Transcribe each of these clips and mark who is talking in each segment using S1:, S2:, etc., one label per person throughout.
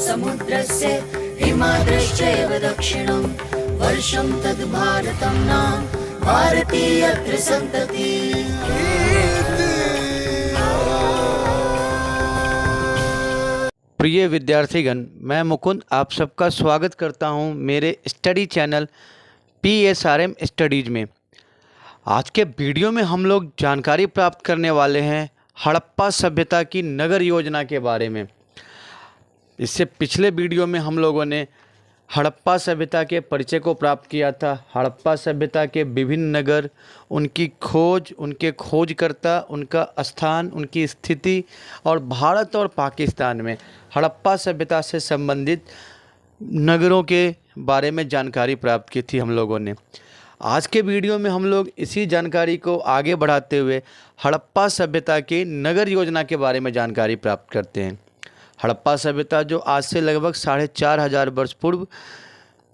S1: समुद्रस्य हिमाद्रश्चैव दक्षिणं वर्षं तद्भारतं नाम भारतीयत्र संतति।
S2: प्रिय विद्यार्थीगण, मैं मुकुंद आप सबका स्वागत करता हूं मेरे स्टडी चैनल PSRM स्टडीज़ में। आज के वीडियो में हम लोग जानकारी प्राप्त करने वाले हैं हड़प्पा सभ्यता की नगर योजना के बारे में। इससे पिछले वीडियो में हम लोगों ने हड़प्पा सभ्यता के परिचय को प्राप्त किया था। हड़प्पा सभ्यता के विभिन्न नगर, उनकी खोज, उनके खोजकर्ता, उनका स्थान, उनकी स्थिति और भारत और पाकिस्तान में हड़प्पा सभ्यता से संबंधित नगरों के बारे में जानकारी प्राप्त की थी हम लोगों ने। आज के वीडियो में हम लोग इसी जानकारी को आगे बढ़ाते हुए हड़प्पा सभ्यता की नगर योजना के बारे में जानकारी प्राप्त करते हैं। हड़प्पा सभ्यता जो आज से लगभग 4500 वर्ष पूर्व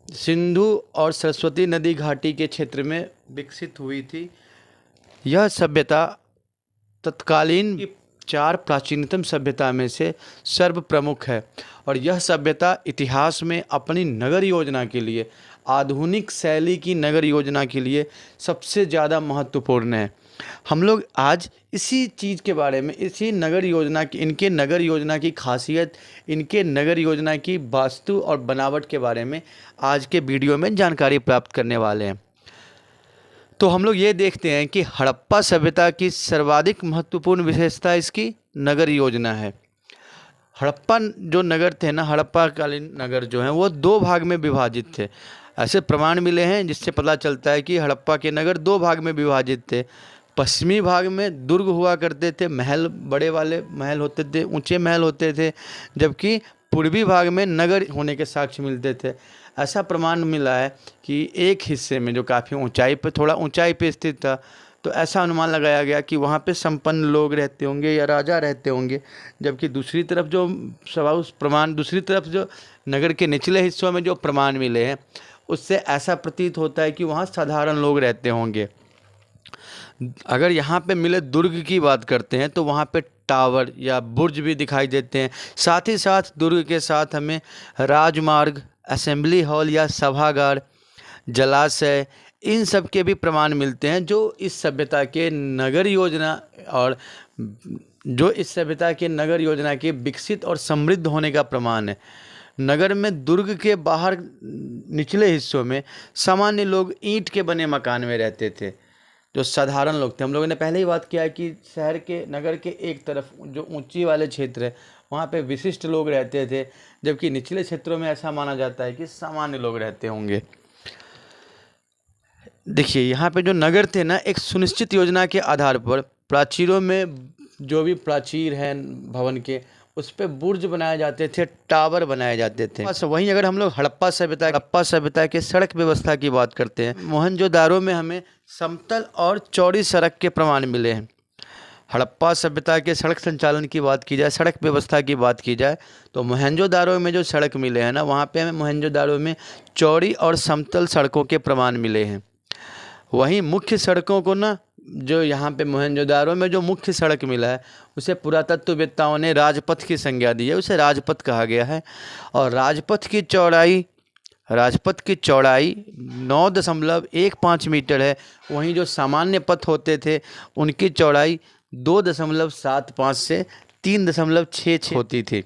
S2: सिंधु और सरस्वती नदी घाटी के क्षेत्र में विकसित हुई थी। यह सभ्यता तत्कालीन की 4 प्राचीनतम सभ्यता में से सर्वप्रमुख है और यह सभ्यता इतिहास में अपनी नगर योजना के लिए, आधुनिक शैली की नगर योजना के लिए सबसे ज़्यादा महत्वपूर्ण है। हम लोग आज इसी चीज़ के बारे में, इसी नगर योजना की, इनके नगर योजना की खासियत, इनके नगर योजना की वास्तु और बनावट के बारे में आज के वीडियो में जानकारी प्राप्त करने वाले हैं। तो हम लोग ये देखते हैं कि हड़प्पा सभ्यता की सर्वाधिक महत्वपूर्ण विशेषता इसकी नगर योजना है। हड़प्पा जो नगर थे ना, हड़प्पा कालीन नगर जो हैं वो 2 भाग में विभाजित थे। ऐसे प्रमाण मिले हैं जिससे पता चलता है कि हड़प्पा के नगर 2 भाग में विभाजित थे। पश्चिमी भाग में दुर्ग हुआ करते थे, महल, बड़े वाले महल होते थे, ऊंचे महल होते थे, जबकि पूर्वी भाग में नगर होने के साक्ष्य मिलते थे। ऐसा प्रमाण मिला है कि एक हिस्से में जो काफ़ी ऊंचाई पर, थोड़ा ऊंचाई पे स्थित था, तो ऐसा अनुमान लगाया गया कि वहाँ पे संपन्न लोग रहते होंगे या राजा रहते होंगे। जबकि दूसरी तरफ जो नगर के निचले हिस्सों में जो प्रमाण मिले हैं उससे ऐसा प्रतीत होता है कि वहाँ साधारण लोग रहते होंगे। अगर यहाँ पे मिले दुर्ग की बात करते हैं तो वहाँ पे टावर या बुर्ज भी दिखाई देते हैं। साथ ही साथ दुर्ग के साथ हमें राजमार्ग, असेंबली हॉल या सभागार, जलाशय, इन सब के भी प्रमाण मिलते हैं जो इस सभ्यता के नगर योजना के विकसित और समृद्ध होने का प्रमाण है। नगर में दुर्ग के बाहर निचले हिस्सों में सामान्य लोग ईंट के बने मकान में रहते थे, जो साधारण लोग थे। हम लोगों ने पहले ही बात किया है कि शहर के, नगर के एक तरफ जो ऊंची वाले क्षेत्र है वहाँ पे विशिष्ट लोग रहते थे, जबकि निचले क्षेत्रों में ऐसा माना जाता है कि सामान्य लोग रहते होंगे। देखिए यहाँ पे जो नगर थे ना, एक सुनिश्चित योजना के आधार पर प्राचीरों में, जो भी प्राचीर हैं भवन के, उस पे बुर्ज बनाए जाते थे, टावर बनाए जाते थे। वहीं अगर हम लोग हड़प्पा सभ्यता के सड़क व्यवस्था की बात करते हैं, मोहनजोदारो में हमें समतल और चौड़ी सड़क के प्रमाण मिले हैं। हड़प्पा सभ्यता के सड़क संचालन की बात की जाए, सड़क व्यवस्था की बात की जाए, तो मोहनजोदारो में जो सड़क मिले हैं ना, वहाँ पे हमें मोहनजोदारो में चौड़ी और समतल सड़कों के प्रमाण मिले हैं। वहीं मुख्य सड़कों को ना, जो यहाँ पे मोहनजोदारो में जो मुख्य सड़क मिला है उसे पुरातत्ववेत्ताओं ने राजपथ की संज्ञा दी है, उसे राजपथ कहा गया है। और राजपथ की चौड़ाई 9.15 मीटर है। वहीं जो सामान्य पथ होते थे उनकी चौड़ाई 2.75 से 3.66 होती थी।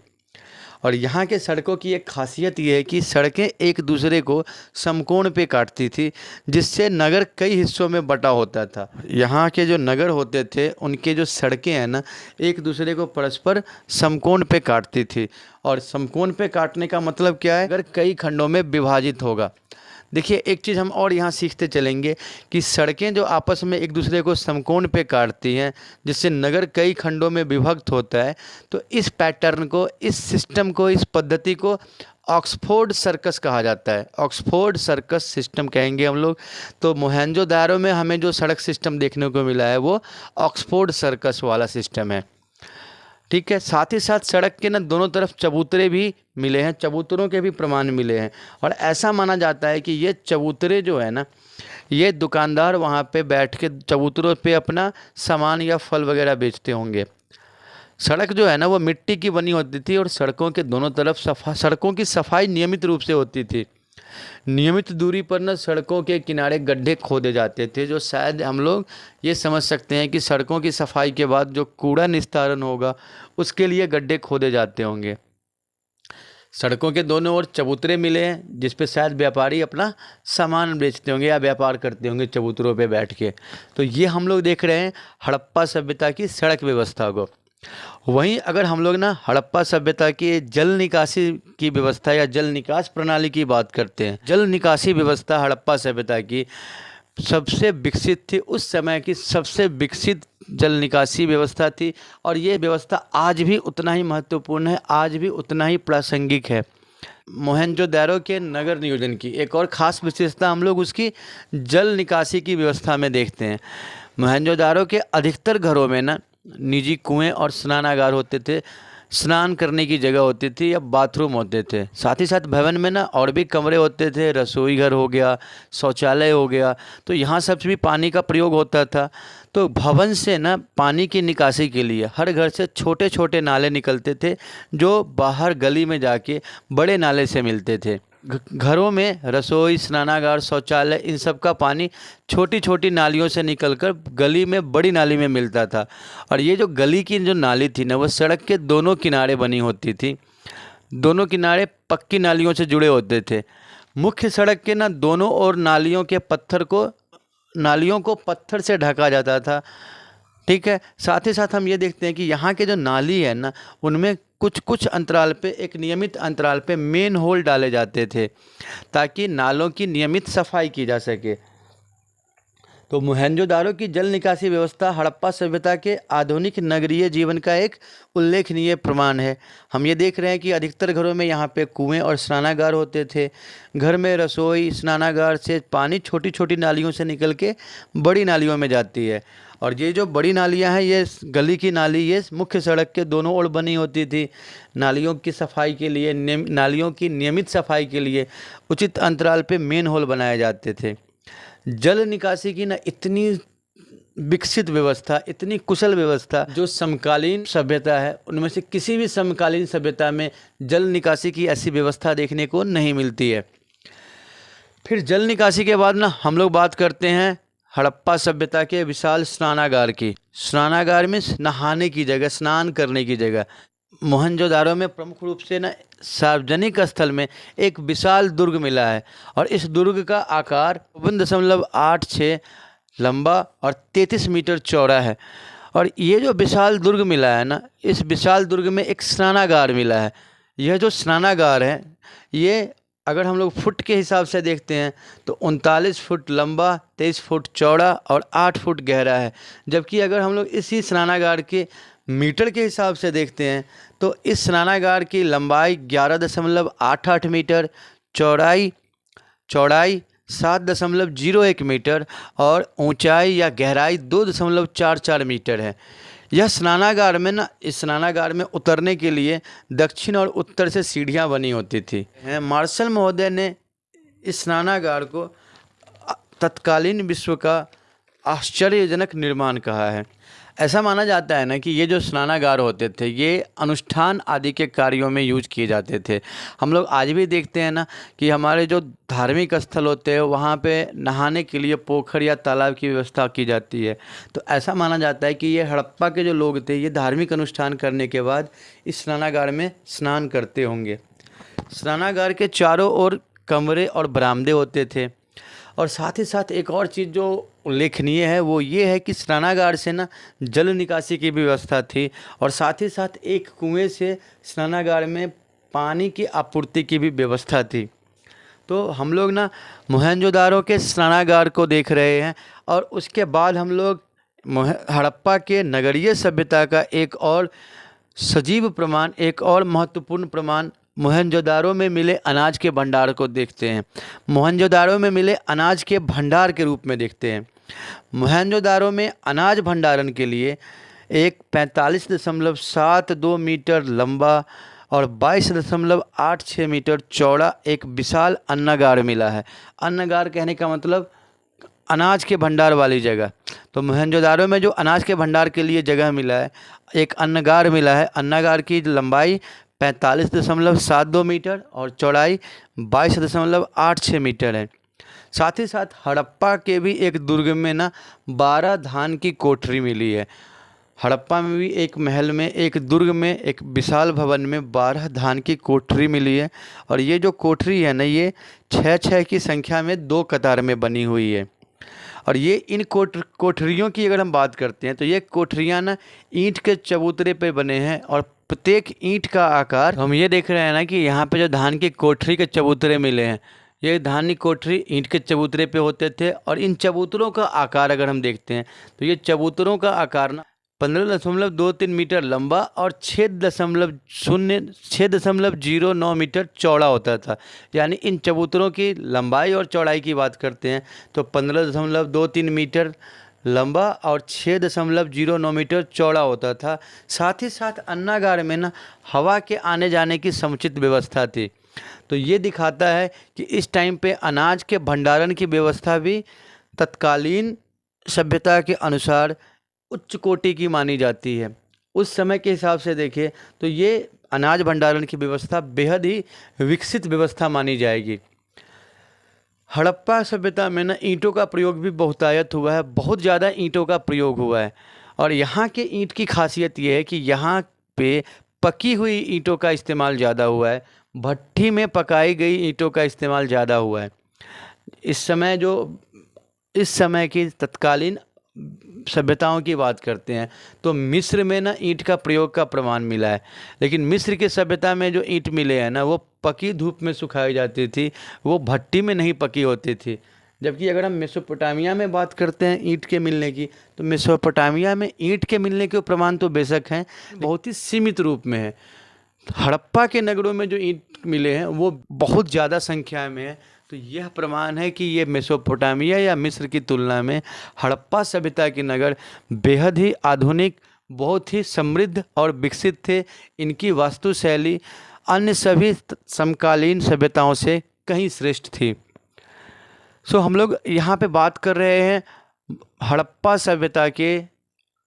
S2: और यहाँ के सड़कों की एक खासियत ये है कि सड़कें एक दूसरे को समकोण पे काटती थी, जिससे नगर कई हिस्सों में बटा होता था। यहाँ के जो नगर होते थे उनके जो सड़कें हैं ना, एक दूसरे को परस्पर समकोण पे काटती थी। और समकोण पे काटने का मतलब क्या है? अगर कई खंडों में विभाजित होगा। देखिए एक चीज़ हम और यहाँ सीखते चलेंगे कि सड़कें जो आपस में एक दूसरे को समकोण पे काटती हैं, जिससे नगर कई खंडों में विभक्त होता है, तो इस पैटर्न को, इस सिस्टम को, इस पद्धति को ऑक्सफोर्ड सर्कस कहा जाता है। ऑक्सफोर्ड सर्कस सिस्टम कहेंगे हम लोग। तो मोहनजोदारो में हमें जो सड़क सिस्टम देखने को मिला है वो ऑक्सफोर्ड सर्कस वाला सिस्टम है। ठीक है। साथ ही साथ सड़क के ना दोनों तरफ चबूतरे भी मिले हैं, चबूतरों के भी प्रमाण मिले हैं। और ऐसा माना जाता है कि ये चबूतरे जो है ना, ये दुकानदार वहाँ पे बैठ के चबूतरों पे अपना सामान या फल वगैरह बेचते होंगे। सड़क जो है ना वो मिट्टी की बनी होती थी और सड़कों के दोनों तरफ सड़कों की सफाई नियमित रूप से होती थी। नियमित दूरी पर ना सड़कों के किनारे गड्ढे खोदे जाते थे, जो शायद हम लोग ये समझ सकते हैं कि सड़कों की सफाई के बाद जो कूड़ा निस्तारण होगा उसके लिए गड्ढे खोदे जाते होंगे। सड़कों के दोनों ओर चबूतरे मिले हैं जिस पे शायद व्यापारी अपना सामान बेचते होंगे या व्यापार करते होंगे चबूतरों पे बैठ के। तो ये हम लोग देख रहे हैं हड़प्पा सभ्यता की सड़क व्यवस्था को। वहीं अगर हम लोग ना हड़प्पा सभ्यता की जल निकासी की व्यवस्था या जल निकास प्रणाली की बात करते हैं, जल निकासी व्यवस्था हड़प्पा सभ्यता की सबसे विकसित थी, उस समय की सबसे विकसित जल निकासी व्यवस्था थी और ये व्यवस्था आज भी उतना ही महत्वपूर्ण है, आज भी उतना ही प्रासंगिक है। मोहनजोदारो के नगर नियोजन की एक और ख़ास विशेषता हम लोग उसकी जल निकासी की व्यवस्था में देखते हैं। मोहनजोदारो के अधिकतर घरों में ना निजी कुएं और स्नानागार होते थे, स्नान करने की जगह होती थी या बाथरूम होते थे। साथ ही साथ भवन में ना और भी कमरे होते थे, रसोई घर हो गया, शौचालय हो गया, तो यहाँ सब भी पानी का प्रयोग होता था। तो भवन से ना पानी की निकासी के लिए हर घर से छोटे छोटे नाले निकलते थे जो बाहर गली में जाके बड़े नाले से मिलते थे। घरों में रसोई, स्नानागार, शौचालय इन सब का पानी छोटी छोटी नालियों से निकलकर गली में बड़ी नाली में मिलता था। और ये जो गली की जो नाली थी ना वो सड़क के दोनों किनारे बनी होती थी, दोनों किनारे पक्की नालियों से जुड़े होते थे। मुख्य सड़क के ना दोनों ओर नालियों को पत्थर से ढका जाता था, ठीक है। साथ ही साथ हम ये देखते हैं कि यहाँ के जो नाली है ना उनमें कुछ अंतराल पे, एक नियमित अंतराल पे मेन होल डाले जाते थे ताकि नालों की नियमित सफाई की जा सके। तो मोहनजोदारो की जल निकासी व्यवस्था हड़प्पा सभ्यता के आधुनिक नगरीय जीवन का एक उल्लेखनीय प्रमाण है। हम ये देख रहे हैं कि अधिकतर घरों में यहाँ पे कुएं और स्नानागार होते थे। घर में रसोई, स्नानागार से पानी छोटी छोटी नालियों से निकल के बड़ी नालियों में जाती है। और ये जो बड़ी नालियाँ हैं, ये गली की नाली ये मुख्य सड़क के दोनों ओर बनी होती थी। नालियों की सफाई के लिए, नालियों की नियमित सफाई के लिए उचित अंतराल पे मेन होल बनाए जाते थे। जल निकासी की ना इतनी विकसित व्यवस्था, इतनी कुशल व्यवस्था जो समकालीन सभ्यता है उनमें से किसी भी समकालीन सभ्यता में जल निकासी की ऐसी व्यवस्था देखने को नहीं मिलती है। फिर जल निकासी के बाद ना हम लोग बात करते हैं हड़प्पा सभ्यता के विशाल स्नानागार की। स्नानागार में नहाने की जगह, स्नान करने की जगह। मोहनजोदारो में प्रमुख रूप से ना सार्वजनिक स्थल में एक विशाल दुर्ग मिला है और इस दुर्ग का आकार 52.86 लंबा और 33 मीटर चौड़ा है। और ये जो विशाल दुर्ग मिला है ना, इस विशाल दुर्ग में एक स्नानागार मिला है। यह जो स्नानागार है ये अगर हम लोग फुट के हिसाब से देखते हैं तो 39 फुट लंबा, 23 फुट चौड़ा और 8 फुट गहरा है। जबकि अगर हम लोग इसी स्नानागार के मीटर के हिसाब से देखते हैं तो इस स्नानागार की लंबाई 11.88 मीटर, चौड़ाई 7.01 मीटर और ऊंचाई या गहराई 2.44 मीटर है। यह स्नानागार में ना, इस स्नानागार में उतरने के लिए दक्षिण और उत्तर से सीढ़ियां बनी होती थी। मार्शल महोदय ने इस स्नानागार को तत्कालीन विश्व का आश्चर्यजनक निर्माण कहा है। ऐसा माना जाता है ना कि ये जो स्नानागार होते थे ये अनुष्ठान आदि के कार्यों में यूज किए जाते थे। हम लोग आज भी देखते हैं ना कि हमारे जो धार्मिक स्थल होते हैं वहाँ पे नहाने के लिए पोखर या तालाब की व्यवस्था की जाती है। तो ऐसा माना जाता है कि ये हड़प्पा के जो लोग थे ये धार्मिक अनुष्ठान करने के बाद इस स्नानागार में स्नान करते होंगे। स्नानागार के चारों ओर कमरे और बरामदे होते थे। और साथ ही साथ एक और चीज़ जो उल्लेखनीय है वो ये है कि स्नानागार से ना जल निकासी की व्यवस्था थी और साथ ही साथ एक कुएं से स्नानागार में पानी की आपूर्ति की भी व्यवस्था थी। तो हम लोग ना मोहनजोदारो के स्नानागार को देख रहे हैं और उसके बाद हम लोग हड़प्पा के नगरीय सभ्यता का एक और सजीव प्रमाण, एक और महत्वपूर्ण प्रमाण मोहनजोदारो में मिले अनाज के भंडार को देखते हैं। मोहनजोदारो में मिले अनाज के भंडार के रूप में देखते हैं। मोहनजोदारो में अनाज भंडारण के लिए एक 45.72 मीटर लंबा और 22.86 मीटर चौड़ा एक विशाल अन्नागार मिला है। अन्नागार कहने का मतलब अनाज के भंडार वाली जगह। तो मोहनजोदारो में जो अनाज के भंडार के लिए जगह मिला है, एक अन्नगार मिला है। अन्नगार की लंबाई 45.72 मीटर और चौड़ाई 22.86 मीटर है। साथ ही साथ हड़प्पा के भी एक दुर्ग में ना 12 धान की कोठरी मिली है। हड़प्पा में भी एक महल में, एक दुर्ग में, एक विशाल भवन में 12 धान की कोठरी मिली है। और ये जो कोठरी है ना, ये 6-6 की संख्या में 2 कतार में बनी हुई है। और ये इन कोठरियों की अगर हम बात करते हैं तो ये कोठरियाँ ना ईंट के चबूतरे पे बने हैं और प्रत्येक ईंट का आकार, हम ये देख रहे हैं ना कि यहाँ पे जो धान की कोठरी के चबूतरे मिले हैं, ये धान की कोठरी ईंट के चबूतरे पे होते थे। और इन चबूतरों का आकार अगर हम देखते हैं तो ये चबूतरों का आकार ना 15.23 मीटर लंबा और 6.09 मीटर चौड़ा होता था। यानी इन चबूतरों की लंबाई और चौड़ाई की बात करते हैं तो 15.23 मीटर लंबा और 6.09 मीटर चौड़ा होता था। साथ ही साथ अन्नागार में ना हवा के आने जाने की समुचित व्यवस्था थी। तो ये दिखाता है कि इस टाइम पे अनाज के भंडारण की व्यवस्था भी तत्कालीन सभ्यता के अनुसार उच्च कोटि की मानी जाती है। उस समय के हिसाब से देखें तो ये अनाज भंडारण की व्यवस्था बेहद ही विकसित व्यवस्था मानी जाएगी। हड़प्पा सभ्यता में ना ईंटों का प्रयोग भी बहुतायत हुआ है, बहुत ज़्यादा ईंटों का प्रयोग हुआ है। और यहाँ के ईंट की खासियत ये है कि यहाँ पे पकी हुई ईंटों का इस्तेमाल ज़्यादा हुआ है, भट्ठी में पकाई गई ईंटों का इस्तेमाल ज़्यादा हुआ है। इस समय की तत्कालीन सभ्यताओं की बात करते हैं तो मिस्र में ना ईंट का प्रयोग का प्रमाण मिला है। लेकिन मिस्र की सभ्यता में जो ईंट मिले हैं ना, वो पकी धूप में सुखाई जाती थी, वो भट्टी में नहीं पकी होती थी। जबकि अगर हम मेसोपोटामिया में बात करते हैं ईंट के मिलने की, तो मेसोपोटामिया में ईंट के मिलने के प्रमाण तो बेशक हैं, बहुत ही सीमित रूप में है। हड़प्पा के नगरों में जो ईंट मिले हैं वो बहुत ज़्यादा संख्या में है। तो यह प्रमाण है कि ये मेसोपोटामिया या मिस्र की तुलना में हड़प्पा सभ्यता के नगर बेहद ही आधुनिक, बहुत ही समृद्ध और विकसित थे। इनकी वास्तुशैली अन्य सभी समकालीन सभ्यताओं से कहीं श्रेष्ठ थी। हम लोग यहाँ पे बात कर रहे हैं हड़प्पा सभ्यता के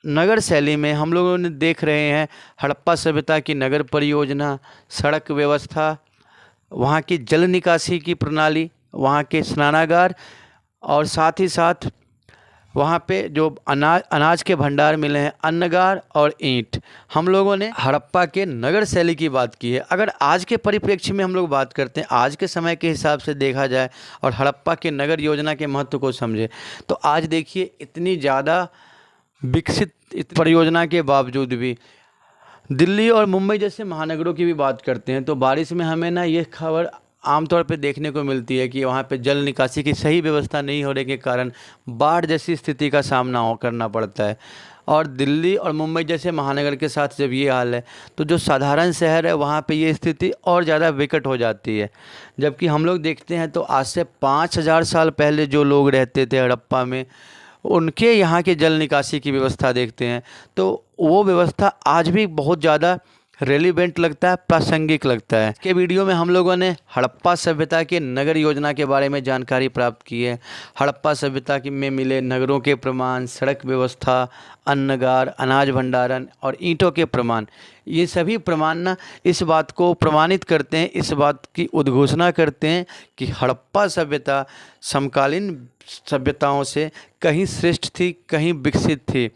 S2: नगर शैली में। हम लोगों ने देख रहे हैं हड़प्पा सभ्यता की नगर परियोजना, सड़क व्यवस्था, वहाँ की जल निकासी की प्रणाली, वहाँ के स्नानागार और साथ ही साथ वहाँ पे जो अनाज के भंडार मिले हैं, अन्नगार और ईंट। हम लोगों ने हड़प्पा के नगर शैली की बात की है। अगर आज के परिप्रेक्ष्य में हम लोग बात करते हैं, आज के समय के हिसाब से देखा जाए और हड़प्पा के नगर योजना के महत्व को समझे, तो आज देखिए इतनी ज़्यादा विकसित परियोजना के बावजूद भी दिल्ली और मुंबई जैसे महानगरों की भी बात करते हैं तो बारिश में हमें ना ये खबर आमतौर पे देखने को मिलती है कि वहाँ पे जल निकासी की सही व्यवस्था नहीं होने के कारण बाढ़ जैसी स्थिति का सामना करना पड़ता है। और दिल्ली और मुंबई जैसे महानगर के साथ जब ये हाल है तो जो साधारण शहर है वहाँ पे ये स्थिति और ज़्यादा विकट हो जाती है। जबकि हम लोग देखते हैं तो आज से 5000 साल पहले जो लोग रहते थे हड़प्पा में, उनके यहाँ के जल निकासी की व्यवस्था देखते हैं तो वो व्यवस्था आज भी बहुत ज़्यादा रेलिवेंट लगता है, प्रासंगिक लगता है। के वीडियो में हम लोगों ने हड़प्पा सभ्यता के नगर योजना के बारे में जानकारी प्राप्त की है। हड़प्पा सभ्यता में मिले नगरों के प्रमाण, सड़क व्यवस्था, अन्नगार, अनाज भंडारण और ईंटों के प्रमाण, ये सभी प्रमाण ना इस बात को प्रमाणित करते हैं, इस बात की उद्घोषणा करते हैं कि हड़प्पा सभ्यता समकालीन सभ्यताओं से कहीं श्रेष्ठ थी, कहीं विकसित थी।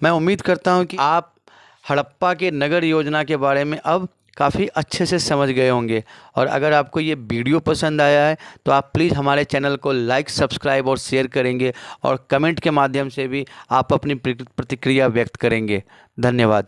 S2: मैं उम्मीद करता हूं कि आप हड़प्पा के नगर योजना के बारे में अब काफ़ी अच्छे से समझ गए होंगे। और अगर आपको ये वीडियो पसंद आया है तो आप प्लीज़ हमारे चैनल को लाइक, सब्सक्राइब और शेयर करेंगे और कमेंट के माध्यम से भी आप अपनी प्रतिक्रिया व्यक्त करेंगे। धन्यवाद।